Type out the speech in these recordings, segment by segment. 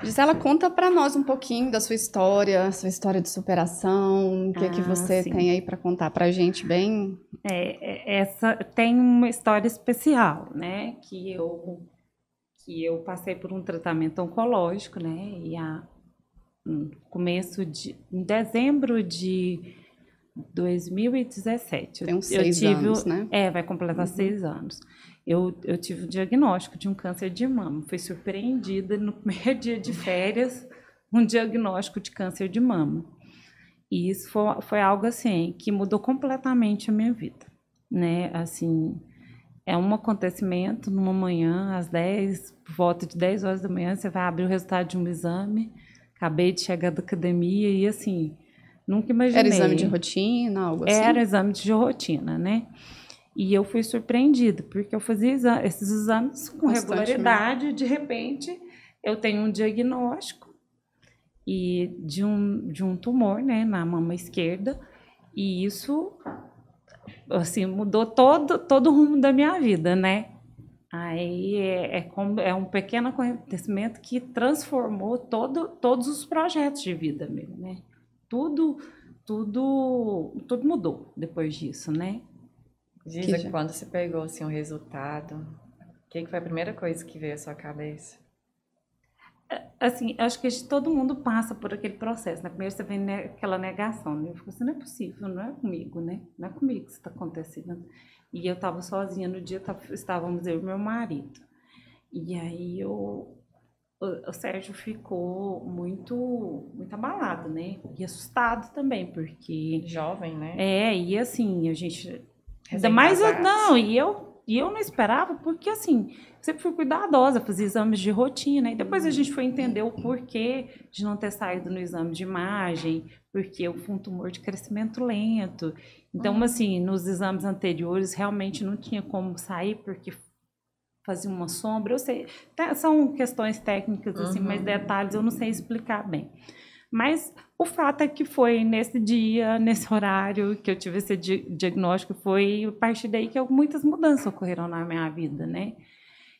Gisela, conta para nós um pouquinho da sua história de superação, o que é que você Sim. tem aí para contar para a gente bem? Essa tem uma história especial, né? Que eu passei por um tratamento oncológico, né? Em dezembro de 2017, Tem uns eu seis tive, anos, né? vai completar Uhum. 6 anos. Eu tive o diagnóstico de um câncer de mama. Fui surpreendida no primeiro dia de férias, um diagnóstico de câncer de mama. E isso foi algo assim que mudou completamente a minha vida, né? Assim, é um acontecimento numa manhã, às 10, por volta de 10 horas da manhã, você vai abrir o resultado de um exame. Acabei de chegar da academia e assim, nunca Era exame de imaginei. rotina, algo Era assim? exame de rotina, né? E eu fui surpreendida, porque eu fazia esses exames com Constantemente. regularidade, e de repente eu tenho um diagnóstico de um tumor, né, na mama esquerda, e isso assim mudou todo o rumo da minha vida, né? Aí é um pequeno acontecimento que transformou todos os projetos de vida meu, né? Tudo, tudo mudou depois disso, né? Que Giza, já... quando você pegou assim, o resultado, o que foi a primeira coisa que veio à sua cabeça? Assim, acho que todo mundo passa por aquele processo, né? Primeiro você vem aquela negação, né? Eu fico assim, não é possível, não é comigo, né? Não é comigo que isso está acontecendo. E eu estava sozinha no dia, estávamos eu e meu marido. E aí o Sérgio ficou muito abalado, né? E assustado também, porque Jovem, né? e assim, a gente ainda mais Recém-casados. não, e eu não esperava, porque assim, sempre fui cuidadosa, fazia exames de rotina, e depois a gente foi entender o porquê de não ter saído no exame de imagem, porque eu fui um tumor de crescimento lento. Então, assim, nos exames anteriores realmente não tinha como sair, porque fazia uma sombra. Eu sei, são questões técnicas, assim, mas Uhum. detalhes eu não sei explicar bem. Mas o fato é que foi nesse dia, nesse horário que eu tive esse diagnóstico, foi a partir daí que muitas mudanças ocorreram na minha vida, né?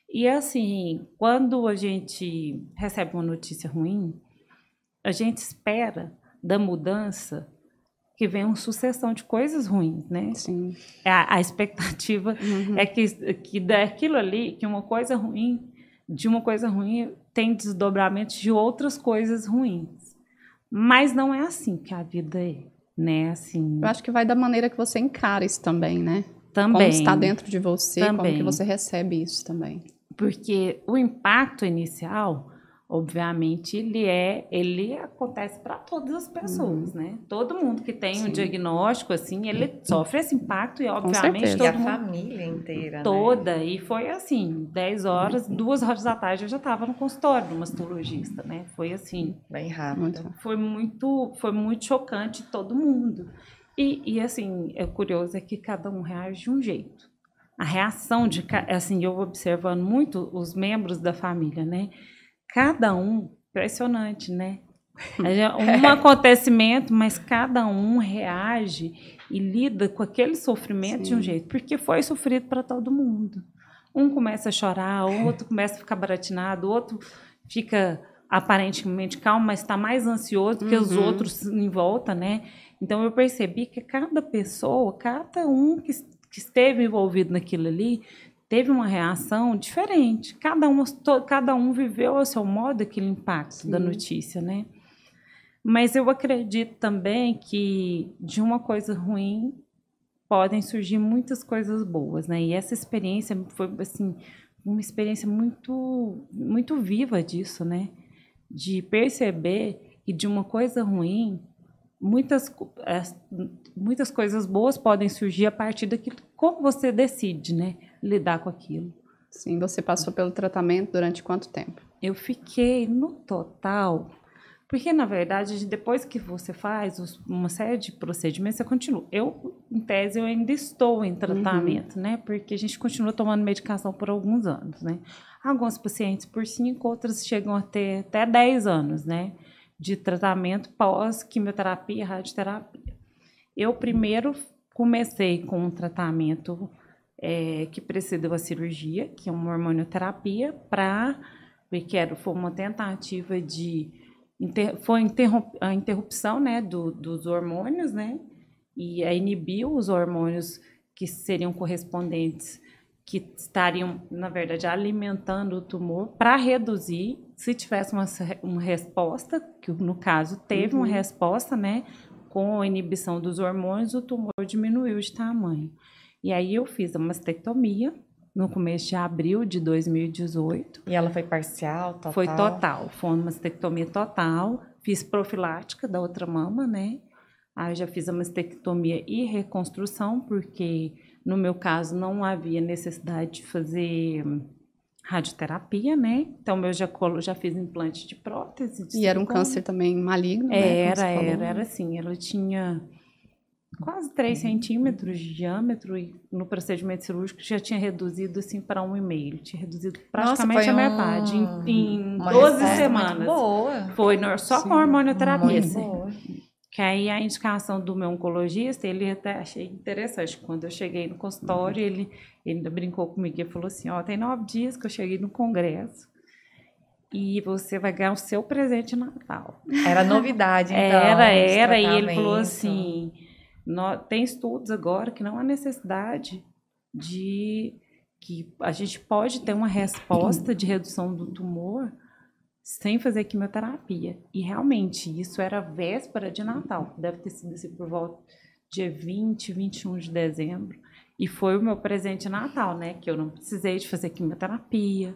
E assim, quando a gente recebe uma notícia ruim, a gente espera da mudança que venha uma sucessão de coisas ruins, né? Sim. A expectativa é Uhum. que daquilo ali, que de uma coisa ruim tem desdobramentos de outras coisas ruins. Mas não é assim que a vida é, né? Eu Assim, acho que vai da maneira que você encara isso também, né? Como está também, dentro de você, como que também. você recebe isso também. Porque o impacto inicial, obviamente, ele acontece para todas as pessoas, Uhum. né? Todo mundo que tem um Sim, diagnóstico, assim, ele sofre esse impacto e, com obviamente, E certeza. a todo mundo família inteira, né? toda. E foi assim, 10 horas, 2 horas da tarde eu já estava no consultório do mastologista, né? Foi assim, Bem rápido. Muito. foi muito chocante todo mundo. E assim, é curioso é que cada um reage de um jeito. A reação assim, eu observando muito os membros da família, né? Cada um, impressionante, né? Um acontecimento, mas cada um reage e lida com aquele sofrimento de um Sim. jeito, porque foi sofrido para todo mundo. Um começa a chorar, o outro começa a ficar baratinado, o outro fica aparentemente calmo, mas está mais ansioso que os Uhum. outros em volta, né? Então eu percebi que cada pessoa, cada um que esteve envolvido naquilo ali, teve uma reação diferente. Cada um viveu ao seu modo aquele impacto da Sim. notícia, né? Mas eu acredito também que de uma coisa ruim podem surgir muitas coisas boas, né? E essa experiência foi assim uma experiência muito viva disso, né? De perceber que de uma coisa ruim muitas coisas boas podem surgir a partir daquilo como você decide, né? Lidar com aquilo. Sim, você passou pelo tratamento durante quanto tempo? Eu fiquei no total. Porque, na verdade, depois que você faz uma série de procedimentos, você continua. Em tese, eu ainda estou em Uhum. tratamento, né? Porque a gente continua tomando medicação por alguns anos, né? Alguns pacientes por 5, outras chegam a ter até 10 anos, né? De tratamento pós-quimioterapia e radioterapia. Eu primeiro comecei com um tratamento que precedeu a cirurgia, que é uma hormonioterapia, para porque foi uma tentativa de... Foi a interrupção, né, dos hormônios, né? E inibiu os hormônios que seriam correspondentes, que estariam, na verdade, alimentando o tumor para reduzir, se tivesse uma resposta, que no caso teve uma resposta, né? Com a inibição dos hormônios, o tumor diminuiu de tamanho. E aí eu fiz a mastectomia no começo de abril de 2018. E ela foi parcial, total? Foi total, foi uma mastectomia total. Fiz profilática da outra mama, né? Aí eu já fiz a mastectomia e reconstrução, porque no meu caso não havia necessidade de fazer radioterapia, né? Então eu já fiz implante de prótese. E era um câncer também maligno, né? Era assim. Ela tinha quase 3 centímetros de diâmetro e no procedimento cirúrgico já tinha reduzido assim para 1,5. Tinha reduzido praticamente a metade em 12 semanas. Boa. Foi só com hormonioterapia. Muito boa. Que aí a indicação do meu oncologista, ele até achei interessante. Quando eu cheguei no consultório, ele ainda brincou comigo e falou assim, tem 9 dias que eu cheguei no congresso e você vai ganhar o seu presente de Natal. Era novidade, então. Era. E ele falou assim, tem estudos agora que não há necessidade de... que a gente pode ter uma resposta de redução do tumor sem fazer quimioterapia. E realmente, isso era véspera de Natal. Deve ter sido assim, por volta dia 20, 21 de dezembro. E foi o meu presente de Natal, né? Que eu não precisei de fazer quimioterapia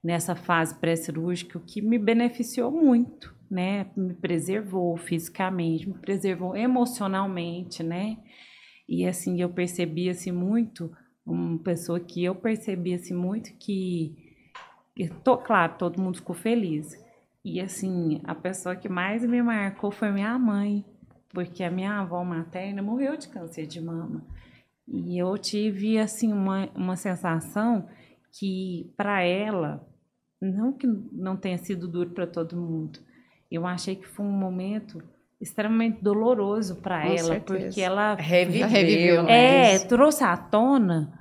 nessa fase pré-cirúrgica, o que me beneficiou muito, né? Me preservou fisicamente, me preservou emocionalmente, né? E assim, eu percebi assim muito, uma pessoa que eu percebi assim muito que... Claro, todo mundo ficou feliz. E, assim, a pessoa que mais me marcou foi minha mãe, porque a minha avó materna morreu de câncer de mama. E eu tive, assim, uma sensação que, para ela, não que não tenha sido duro para todo mundo, eu achei que foi um momento extremamente doloroso para ela, certeza. Porque ela reviveu, né? Trouxe à tona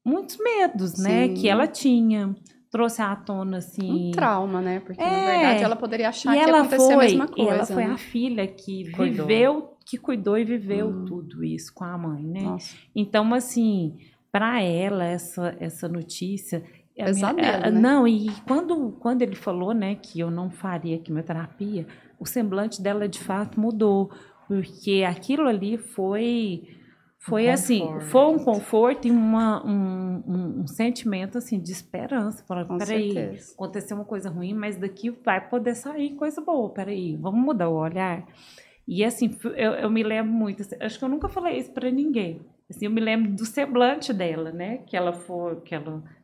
muitos medos, né, que ela tinha. Trouxe à tona, assim... Um trauma, né? Porque, na verdade, ela poderia achar que ia acontecer a mesma coisa. E ela foi, né? a filha que cuidou e viveu tudo isso com a mãe, né? Nossa. Então, assim, para ela, essa notícia... Pesadelo, né? Não, e quando ele falou, né, que eu não faria quimioterapia, o semblante dela, de fato, mudou. Porque aquilo ali foi assim, foi um conforto e um sentimento assim de esperança. Peraí, aconteceu uma coisa ruim, mas daqui vai poder sair coisa boa. Peraí, vamos mudar o olhar. E assim, eu me lembro muito, assim, acho que eu nunca falei isso para ninguém. Assim, eu me lembro do semblante dela, né? Que ela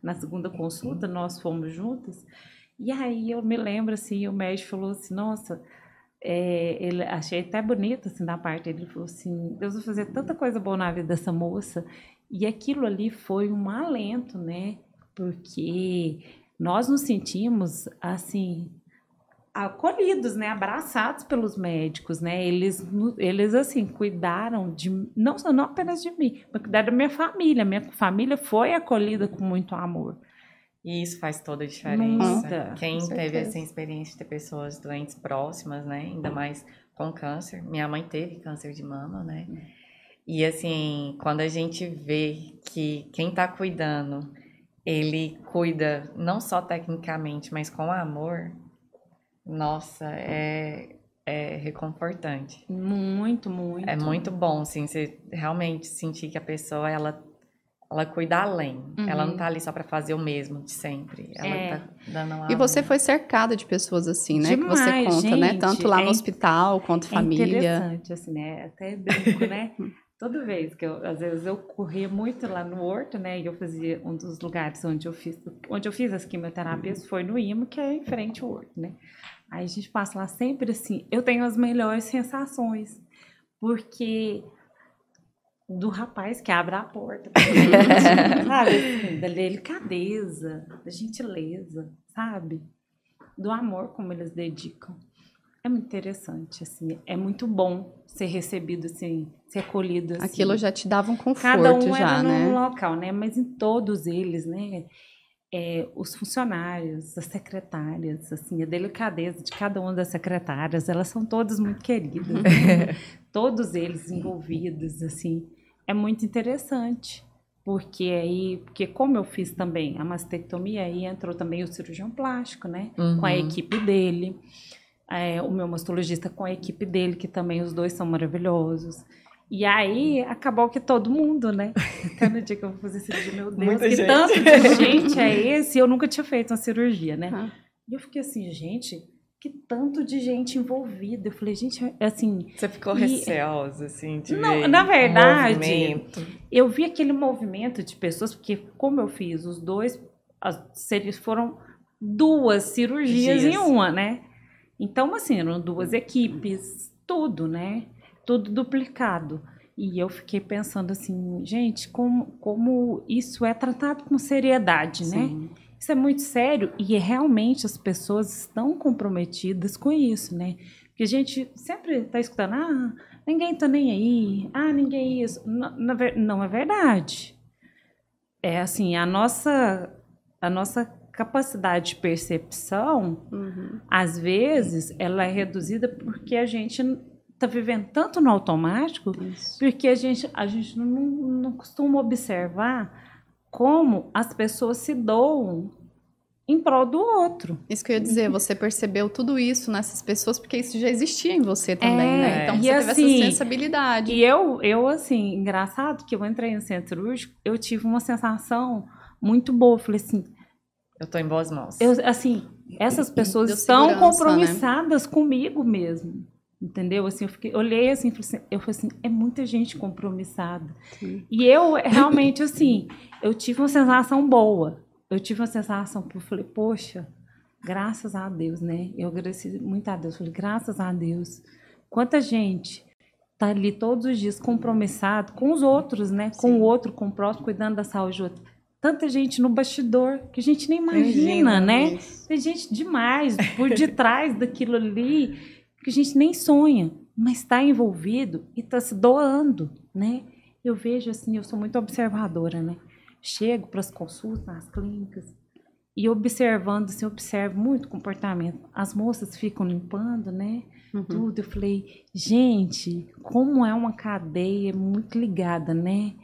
na segunda consulta, nós fomos juntas. E aí eu me lembro assim, o médico falou assim, nossa... ele achei até bonito assim da parte dele, falou assim, Deus vai fazer tanta coisa boa na vida dessa moça, e aquilo ali foi um alento, né, porque nós nos sentimos assim acolhidos, né, abraçados pelos médicos, né, eles assim cuidaram não apenas de mim, mas cuidaram da minha família foi acolhida com muito amor. E isso faz toda a diferença. Quem teve essa experiência de ter pessoas doentes próximas, né? Ainda mais com câncer. Minha mãe teve câncer de mama, né? E assim, quando a gente vê que quem tá cuidando, ele cuida não só tecnicamente, mas com amor, nossa, é reconfortante. Muito, muito. É muito bom, assim, você realmente sentir que a pessoa, ela cuida além. Ela não tá ali só para fazer o mesmo de sempre. Ela tá dando uma... E você foi cercada de pessoas assim, né? Demais, que você conta, gente, né? Tanto lá no hospital quanto família. É interessante, assim, né? Até brinco, né? Toda vez que às vezes eu corria muito lá no Horto, né? E eu fazia um dos lugares onde eu fiz as quimioterapias foi no IMO, que é em frente ao Horto, né? Aí a gente passa lá sempre assim, eu tenho as melhores sensações, porque do rapaz que abre a porta, sabe? Assim, da delicadeza, da gentileza, sabe? Do amor como eles dedicam. É muito interessante, assim, é muito bom ser recebido, assim, ser acolhido, assim. Aquilo já te dava um conforto, Cada um já, era né? num local, né? Mas em todos eles, né? os funcionários, as secretárias, assim, a delicadeza de cada uma das secretárias, elas são todas muito queridas, né? Todos eles envolvidos, assim, é muito interessante, porque como eu fiz também a mastectomia, aí entrou também o cirurgião plástico, né, com a equipe dele, o meu mastologista com a equipe dele, que também os dois são maravilhosos. E aí, acabou que todo mundo, né? Até no dia que eu vou fazer cirurgia, meu Deus, Muita que gente. tanto de gente é esse? Eu nunca tinha feito uma cirurgia, né? Ah. E eu fiquei assim, gente, que tanto de gente envolvida. Eu falei, gente, assim... Você ficou receosa, assim, de Não, ver na o verdade, movimento? eu vi aquele movimento de pessoas, porque como eu fiz os dois, foram 2 cirurgias em uma, né? Então, assim, eram 2 equipes, tudo, né? Tudo duplicado. E eu fiquei pensando assim, gente, como isso é tratado com seriedade, né? Isso é muito sério e realmente as pessoas estão comprometidas com isso, né? Porque a gente sempre está escutando, ninguém está nem aí, ninguém isso. Não é verdade. É assim, a nossa capacidade de percepção, às vezes, ela é reduzida porque a gente está vivendo tanto no automático, porque a gente não costuma observar como as pessoas se doam em prol do outro. Isso que eu ia dizer, você percebeu tudo isso nessas pessoas, porque isso já existia em você também, né? Então você teve assim, essa sensibilidade. E eu, assim, engraçado que eu entrei no centro cirúrgico, eu tive uma sensação muito boa. Eu falei assim, Eu tô em boas mãos. Assim, essas pessoas Deu estão segurança, compromissadas comigo mesmo. Entendeu? Assim, olhei assim, eu falei assim, é muita gente compromissada. Sim. E eu realmente, assim, eu tive uma sensação boa. Eu tive uma sensação que eu falei, poxa, graças a Deus, né? Eu agradeci muito a Deus. Falei, graças a Deus. Quanta gente tá ali todos os dias compromissado com os outros, né? Com o outro, com o próximo, cuidando da saúde do outro. Tanta gente no bastidor que a gente nem imagina, né? Isso. Tem gente demais por detrás daquilo ali que a gente nem sonha, mas está envolvido e está se doando, né? Eu vejo assim, eu sou muito observadora, né? Chego para as consultas, nas clínicas, e observando, assim, eu observo muito comportamento. As moças ficam limpando, né? Tudo. Eu falei, gente, como é uma cadeia muito ligada, né?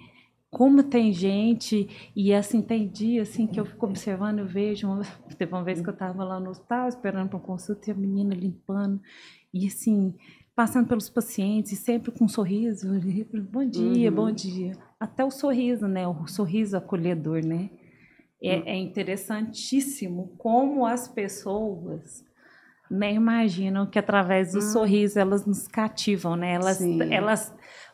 Como tem gente, e assim, tem dia assim, que eu fico observando, eu vejo, teve uma vez que eu estava lá no hospital, esperando para consulta, e a menina limpando, e assim, passando pelos pacientes, e sempre com um sorriso, bom dia, bom dia. Até o sorriso, né? O sorriso acolhedor, né? É interessantíssimo como as pessoas, né, imaginam que através do sorriso elas nos cativam, né?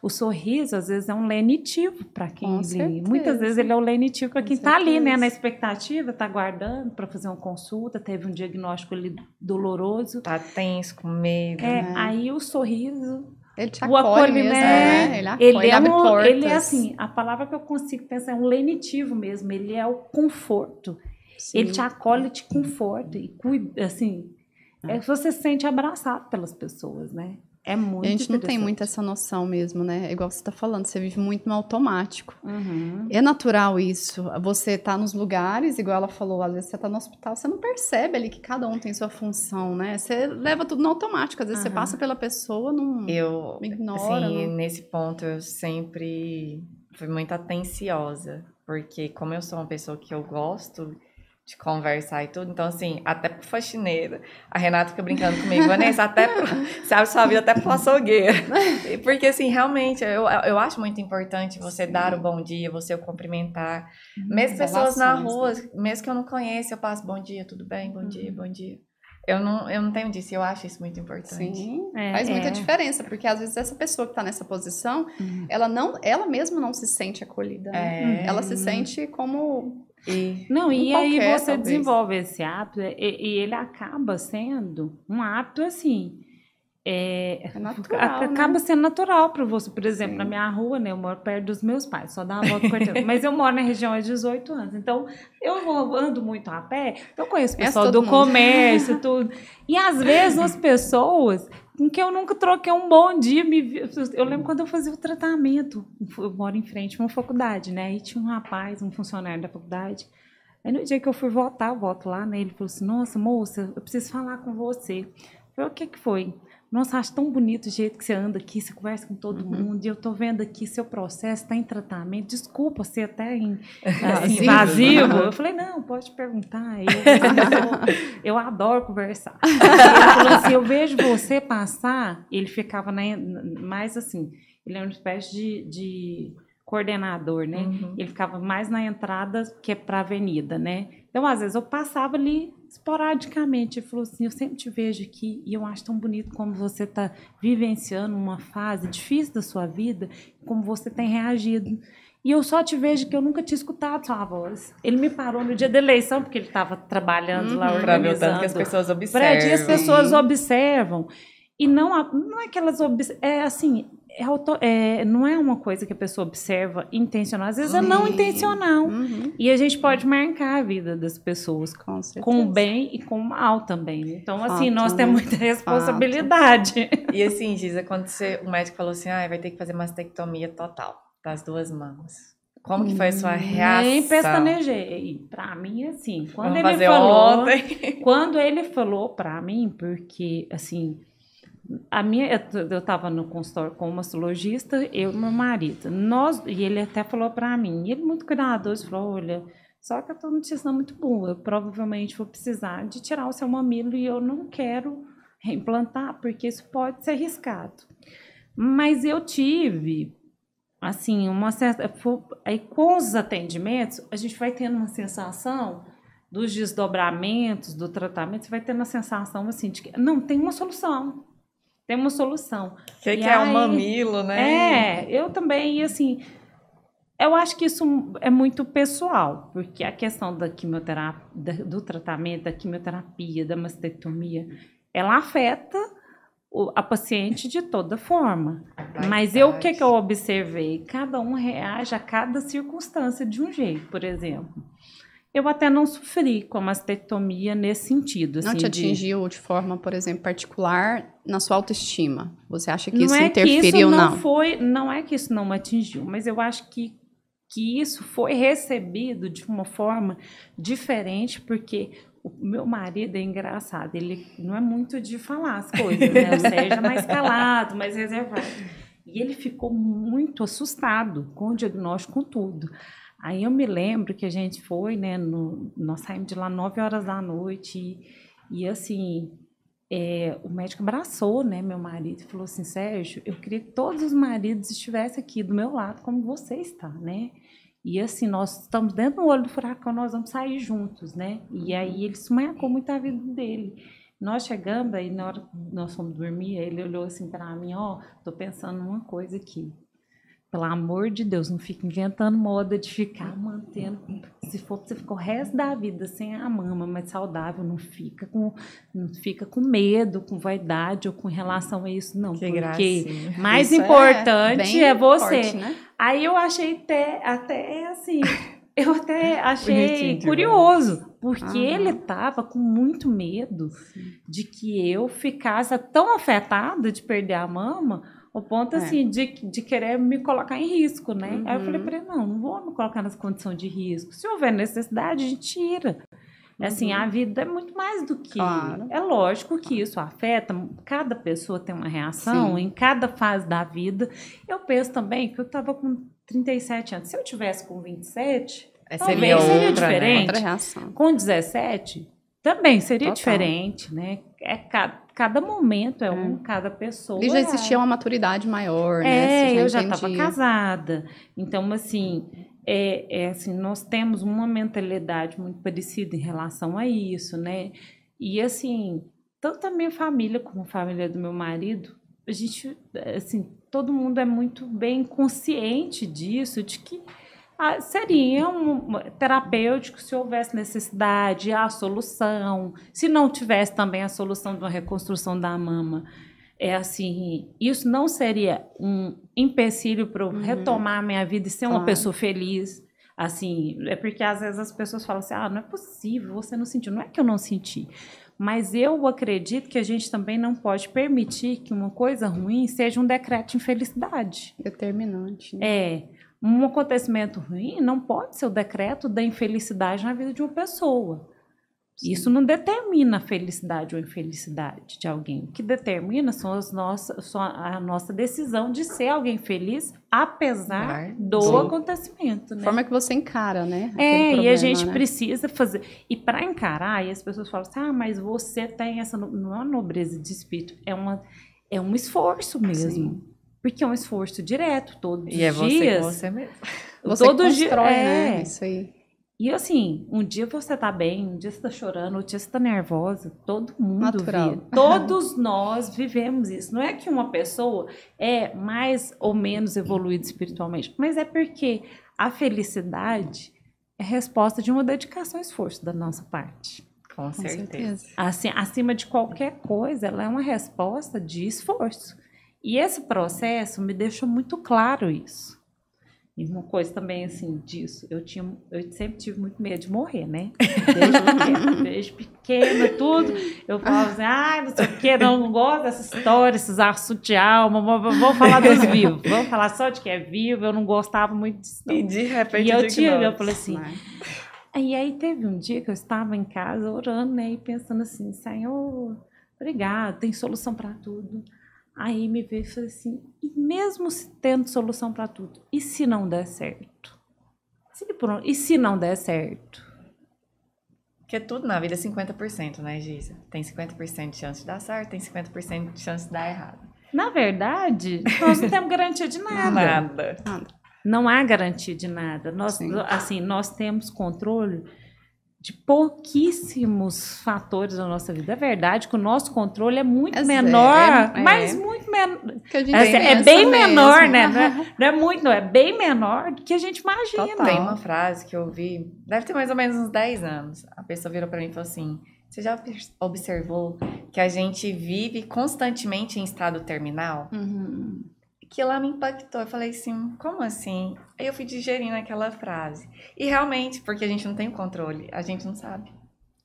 O sorriso, às vezes, é um lenitivo para quem lê. Muitas vezes ele é um lenitivo para quem está ali, né? Na expectativa, está aguardando para fazer uma consulta, teve um diagnóstico ali doloroso. Tá tenso, com medo. Aí o sorriso, ele te o acolhe acolhimento, mesmo, né? Ele acolhe, ele abre portas. Ele é assim, a palavra que eu consigo pensar é um lenitivo mesmo, ele é o conforto. Sim. Ele te acolhe, te conforta e cuida, assim, você se sente abraçado pelas pessoas, né? É muito A gente não tem interessante. muito essa noção mesmo, né? É igual você está falando, você vive muito no automático. É natural isso. Você tá nos lugares, igual ela falou, às vezes você tá no hospital, você não percebe ali que cada um tem sua função, né? Você leva tudo no automático. Às vezes você passa pela pessoa, não ignora. Assim, não... nesse ponto eu sempre fui muito atenciosa, porque como eu sou uma pessoa que eu gosto de conversar e tudo, então assim, até pro faxineiro, a Renata fica brincando comigo, Vanessa, você abre sua vida até pro açougueiro, porque assim, realmente, eu acho muito importante você dar o bom dia, você o cumprimentar, mesmo pessoas na rua, mesmo que eu não conheça, eu passo bom dia, tudo bem, bom dia, bom dia. Eu não tenho disso, eu acho isso muito importante. Sim, faz muita diferença, porque às vezes essa pessoa que está nessa posição, ela mesma não se sente acolhida, né? Ela se sente como... E aí você talvez desenvolve esse hábito e ele acaba sendo um hábito assim, natural, acaba sendo natural para você. Por exemplo, na minha rua, né, eu moro perto dos meus pais, só dá uma volta no quarteirão, mas eu moro na região há 18 anos, então eu ando muito a pé, eu conheço o pessoal do comércio, tudo, e às vezes as pessoas com que eu nunca troquei um bom dia, eu lembro quando eu fazia o tratamento, eu moro em frente a uma faculdade, né, e tinha um rapaz, um funcionário da faculdade, Aí no dia que eu fui votar, eu voto lá, né? Ele falou assim, nossa, moça, eu preciso falar com você. Eu falei, o que foi? Nossa, acho tão bonito o jeito que você anda aqui, você conversa com todo mundo, e eu tô vendo aqui seu processo, está em tratamento, desculpa, você até assim, invasivo. Eu falei, não, pode perguntar, eu adoro conversar. Ele falou assim, eu vejo você passar, ele ficava mais assim, ele é uma espécie de coordenador, né? Ele ficava mais na entrada que é para a avenida, né? Então, às vezes, eu passava ali esporadicamente. Ele falou assim, eu sempre te vejo aqui e eu acho tão bonito como você está vivenciando uma fase difícil da sua vida, como você tem reagido. E eu só te vejo que eu nunca tinha escutado sua voz. Ele me parou no dia da eleição, porque ele estava trabalhando lá, organizando. Para ver o tanto que as pessoas observam. Para que as pessoas observam. E não é que elas observam, é assim... não é uma coisa que a pessoa observa intencional, às vezes é não intencional. E a gente pode marcar a vida das pessoas com o bem e com o mal também. Então, assim, nós temos muita responsabilidade. E assim, Giza, quando o médico falou assim, vai ter que fazer mastectomia total das 2 mamas. Como que foi a sua reação? Nem pestanejei. Pra mim, assim, quando ele falou pra mim, porque, assim... eu estava no consultório com uma mastologista, eu e meu marido. E ele até falou para mim, ele muito cuidadoso, falou, olha, só que eu estou notícia muito boa, eu provavelmente vou precisar de tirar o seu mamilo e eu não quero reimplantar, porque isso pode ser arriscado. Mas eu tive, assim, uma certa... Aí com os atendimentos, a gente vai tendo uma sensação dos desdobramentos, do tratamento, você vai tendo a sensação, assim, de que não, tem uma solução. Tem uma solução. O que é um mamilo, né? Eu também, e assim, eu acho que isso é muito pessoal, porque a questão da quimioterapia, do tratamento, da quimioterapia, da mastectomia, ela afeta a paciente de toda forma. Mas o que eu observei? Cada um reage a cada circunstância de um jeito, por exemplo. Eu até não sofri com a mastectomia nesse sentido. Não assim, te atingiu de forma, por exemplo, particular na sua autoestima? Você acha que isso interferiu ou não? Não é que isso não me atingiu, mas eu acho que isso foi recebido de uma forma diferente, porque o meu marido é engraçado, ele não é muito de falar as coisas, né? O Sérgio é mais calado, mais reservado. E ele ficou muito assustado com o diagnóstico, com tudo. Aí eu me lembro que a gente foi, né, nós saímos de lá 9h da noite e assim, o médico abraçou, né, meu marido e falou assim, Sérgio, eu queria que todos os maridos estivessem aqui do meu lado como você está, né? E assim, nós estamos dentro do olho do furacão, nós vamos sair juntos, né? E aí ele se marcou muito a vida dele. Nós chegamos, aí na hora que nós fomos dormir, ele olhou assim para mim, tô pensando numa coisa aqui. Pelo amor de Deus, não fica inventando moda de ficar mantendo. Se for você ficar o resto da vida sem a mama, mas saudável, não fica com medo, com vaidade ou com relação a isso, não. Que porque gracinha. mais isso importante é você. Forte, né? Aí eu achei até assim, eu até achei curioso, porque ele estava com muito medo de que eu ficasse tão afetada de perder a mama, o ponto, assim, de querer me colocar em risco, né? Aí eu falei para ele, não vou me colocar nessa condição de risco. Se houver necessidade, a gente tira. Assim, a vida é muito mais do que... Claro. É lógico que isso afeta, cada pessoa tem uma reação, em cada fase da vida. Eu penso também que eu estava com 37 anos. Se eu tivesse com 27, talvez seria diferente. Outra reação. Com 17, também seria diferente, né? Cada momento cada pessoa. E já existia uma maturidade maior, né? Eu já estava casada. Então, assim, assim, nós temos uma mentalidade muito parecida em relação a isso, né? E, assim, tanto a minha família como a família do meu marido, a gente, assim, todo mundo é muito bem consciente disso, de que seria um terapêutico se houvesse necessidade, a solução. Se não tivesse também a solução de uma reconstrução da mama, assim, isso não seria um empecilho para eu retomar a minha vida e ser uma pessoa feliz. Assim, é porque às vezes as pessoas falam assim, não é possível, você não sentiu. Não é que eu não senti, mas eu acredito que a gente também não pode permitir que uma coisa ruim seja um decreto de infelicidade. Determinante. Né? Um acontecimento ruim não pode ser o decreto da infelicidade na vida de uma pessoa. Sim. Isso não determina a felicidade ou infelicidade de alguém. O que determina são a nossa decisão de ser alguém feliz, apesar do acontecimento. Né? A forma que você encara, né? Problema, e a gente precisa fazer. E para encarar, e as pessoas falam assim, mas você tem essa... Não é uma nobreza de espírito, é um esforço mesmo. Sim. Porque é um esforço direto, todos os dias. E é você com você mesmo. Você constrói, né? Isso aí. E assim, um dia você tá bem, um dia você tá chorando, outro dia você tá nervosa, todo mundo vive. Todos nós vivemos isso. Não é que uma pessoa é mais ou menos evoluída espiritualmente, mas é porque a felicidade é resposta de uma dedicação e esforço da nossa parte. Com certeza. Assim, acima de qualquer coisa, ela é uma resposta de esforço. E esse processo me deixou muito claro isso. E uma coisa também, assim, disso, eu sempre tive muito medo de morrer, né? Desde pequena, tudo. Eu falava assim, não sei o quê, não gosto dessa história, esses assuntos de alma, vamos falar dos vivos. Vamos falar só de quem é vivo, eu não gostava muito disso. E de repente eu falei assim... E aí teve um dia que eu estava em casa orando, né? E pensando assim, Senhor, obrigado, tem solução para tudo. Aí me veio e falei assim, e mesmo tendo solução para tudo, e se não der certo? E se não der certo? Porque tudo na vida é 50%, né, Gisa? Tem 50% de chance de dar certo, tem 50% de chance de dar errado. Na verdade, nós não temos garantia de nada. Não há garantia de nada. Nós temos controle de pouquíssimos fatores da nossa vida. É verdade que o nosso controle é muito menor, mas muito menor. É bem menor, né? Não é muito, não. É bem menor do que a gente imagina. Total. Tem uma frase que eu ouvi, deve ter mais ou menos uns 10 anos. A pessoa virou para mim e falou assim, você já observou que a gente vive constantemente em estado terminal? Uhum. Que lá me impactou. Eu falei assim, como assim? Aí eu fui digerindo aquela frase. E realmente, porque a gente não tem o controle, a gente não sabe.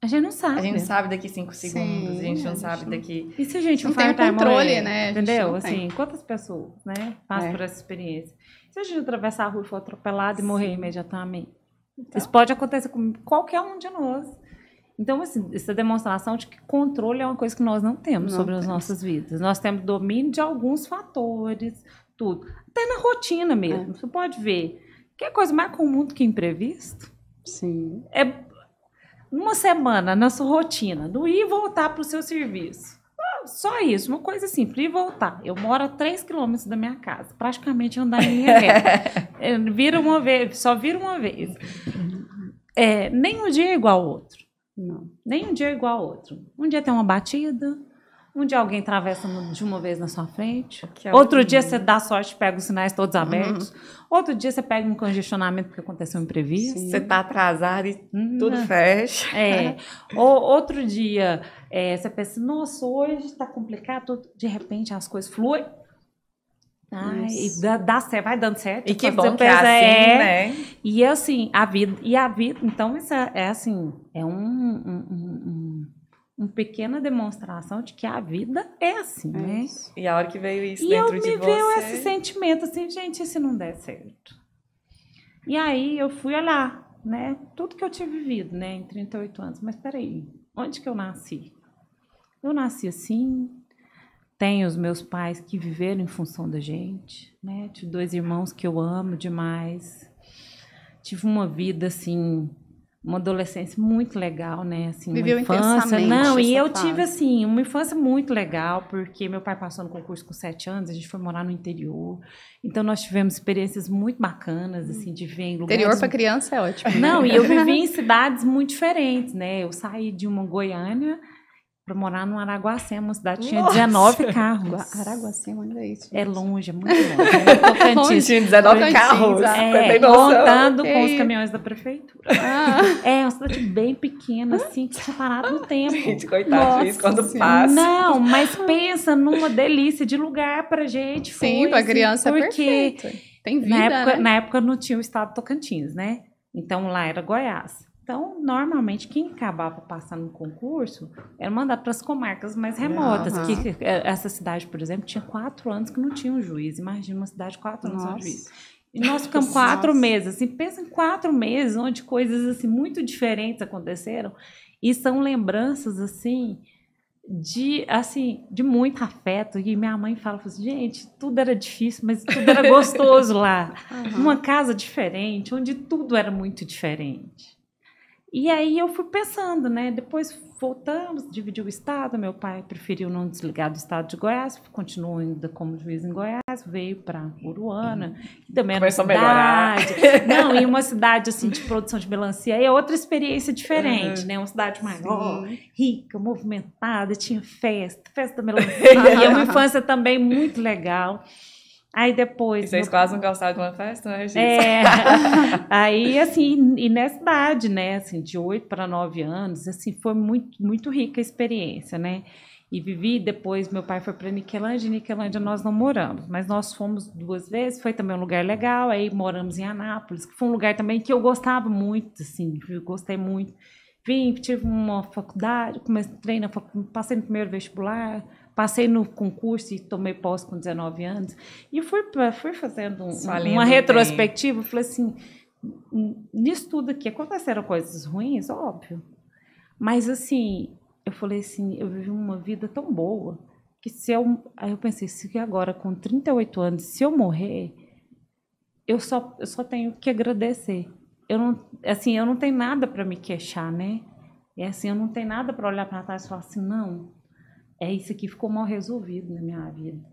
A gente não sabe. A gente não sabe daqui 5 segundos, a gente não sabe daqui... E se a gente não tem o controle, né? Entendeu? Assim, quantas pessoas, né, passam por essa experiência? Se a gente atravessar a rua e for atropelado e morrer imediatamente? Então, isso pode acontecer com qualquer um de nós. Então, assim, essa demonstração de que controle é uma coisa que nós não temos sobre as nossas vidas. Nós temos domínio de alguns fatores, tudo. Até na rotina mesmo. Você pode ver. Que é coisa mais comum do que imprevisto. Sim. É uma semana na sua rotina, do ir e voltar para o seu serviço. Só isso, uma coisa simples, ir e voltar. Eu moro a 3 quilômetros da minha casa. Praticamente andar em linha reta. Só vira uma vez. Nem um dia é igual ao outro. Não. Nem um dia é igual ao outro. Um dia tem uma batida, um dia alguém atravessa de uma vez na sua frente, outro dia você dá sorte e pega os sinais todos abertos, outro dia você pega um congestionamento porque aconteceu um imprevisto. Você tá atrasado e tudo fecha. Outro dia você pensa, nossa, hoje está complicado, de repente as coisas fluem. E dá certo, vai dando certo. E que bom que é assim, né? E assim, a vida, então isso é assim, é uma pequena demonstração de que a vida é assim, né? E a hora que veio isso dentro de você... E me veio esse sentimento assim, gente, e se não der certo? E aí eu fui olhar, né, tudo que eu tinha vivido, né, em 38 anos. Mas peraí, onde que eu nasci? Eu nasci assim... Tenho os meus pais que viveram em função da gente, né? Tive 2 irmãos que eu amo demais. Tive uma vida, assim, uma adolescência muito legal, né? Assim, viveu uma infância. Intensamente. E eu tive, assim, uma infância muito legal, porque meu pai passou no concurso com 7 anos, a gente foi morar no interior. Então, nós tivemos experiências muito bacanas, assim, de ver em lugares... Interior para criança é ótimo. Não, e eu vivi em cidades muito diferentes, né? Eu saí de uma Goiânia para morar no Araguacema, uma cidade que tinha 19 carros. Araguacema, onde é isso? É longe, é muito longe. Tocantins. Tinha 19 carros. Contando com os caminhões da prefeitura. É uma cidade bem pequena, assim, que tinha parado no tempo. Gente, coitado disso quando passa. Não, mas pensa numa delícia de lugar pra gente. Sim, pra criança é perfeito. Tem vida, na época não tinha o estado de Tocantins, né? Então lá era Goiás. Então, normalmente, quem acabava passando no concurso era mandado para as comarcas mais remotas. Que essa cidade, por exemplo, tinha 4 anos que não tinha um juiz. Imagina uma cidade de 4 anos sem juiz. E nós ficamos 4 meses. Assim, pensa em 4 meses, onde coisas assim, muito diferentes aconteceram. E são lembranças, assim, de muito afeto. E minha mãe fala assim, gente, tudo era difícil, mas tudo era gostoso lá. Uma casa diferente, onde tudo era muito diferente. E aí eu fui pensando, né? Depois voltamos, dividiu o estado. Meu pai preferiu não desligar do estado de Goiás, continuou ainda como juiz em Goiás, veio para Uruana, que também era uma cidade. Não, em uma cidade assim de produção de melancia, é outra experiência diferente, né? Uma cidade maior, rica, movimentada, tinha festa da melancia. E uma infância também muito legal. Aí depois... E vocês quase não gostaram de uma festa, né, gente? Aí, assim, e nessa idade, né, assim, de 8 para 9 anos, assim, foi muito, muito rica a experiência, né? E vivi, depois meu pai foi para Niquelândia, e Niquelândia nós não moramos, mas nós fomos 2 vezes, foi também um lugar legal, aí moramos em Anápolis, que foi um lugar também que eu gostava muito, assim, eu gostei muito. Vim, tive uma faculdade, comecei na faculdade, passei no primeiro vestibular, passei no concurso e tomei posse com 19 anos. E fui fazendo uma retrospectiva. Falei assim, nisso tudo aqui, aconteceram coisas ruins, óbvio. Mas, assim, eu falei assim, eu vivi uma vida tão boa, que aí eu pensei, se agora, com 38 anos, se eu morrer, eu só tenho que agradecer. Eu não tenho nada para me queixar, né? É assim, eu não tenho nada para olhar para trás e falar assim, não... isso aqui ficou mal resolvido na minha vida.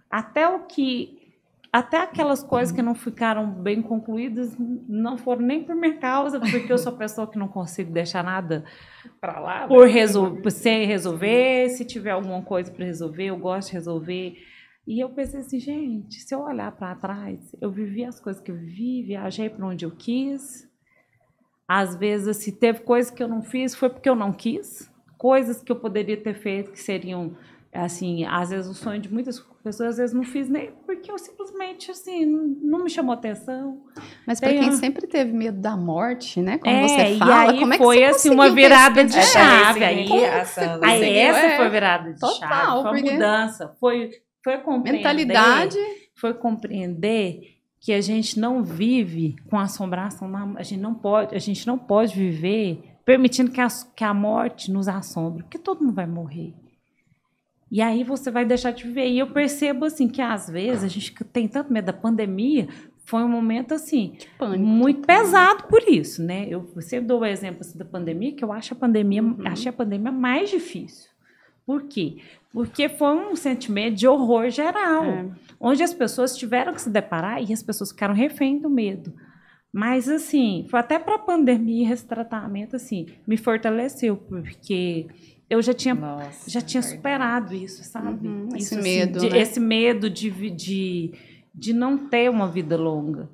Até aquelas coisas que não ficaram bem concluídas não foram nem por minha causa, porque eu sou pessoa que não consigo deixar nada para lá sem resolver. Se tiver alguma coisa para resolver, eu gosto de resolver. E eu pensei assim, gente, se eu olhar para trás, eu vivi as coisas que eu vivi, viajei para onde eu quis. Às vezes, se teve coisas que eu não fiz, foi porque eu não quis. Coisas que eu poderia ter feito que seriam, assim, às vezes o sonho de muitas pessoas, às vezes não fiz nem porque eu simplesmente, assim, não me chamou atenção. Mas para quem sempre teve medo da morte, né, como você fala, e aí como é que foi, você assim, uma virada de chave. Essa foi virada de chave, foi uma mudança, foi compreender... Mentalidade... Foi compreender que a gente não vive com assombração, a gente não pode viver... permitindo que a morte nos assombre, porque todo mundo vai morrer. E aí você vai deixar de viver. E eu percebo assim, que, às vezes, a gente tem tanto medo da pandemia, foi um momento assim, muito pesado por isso, né? Eu sempre dou o exemplo assim, da pandemia, que eu acho achei a pandemia mais difícil. Por quê? Porque foi um sentimento de horror geral, onde as pessoas tiveram que se deparar e as pessoas ficaram refém do medo. Mas, assim, foi até para a pandemia, esse tratamento, assim, me fortaleceu, porque eu já tinha superado isso, sabe? Esse medo, né? Esse medo de não ter uma vida longa.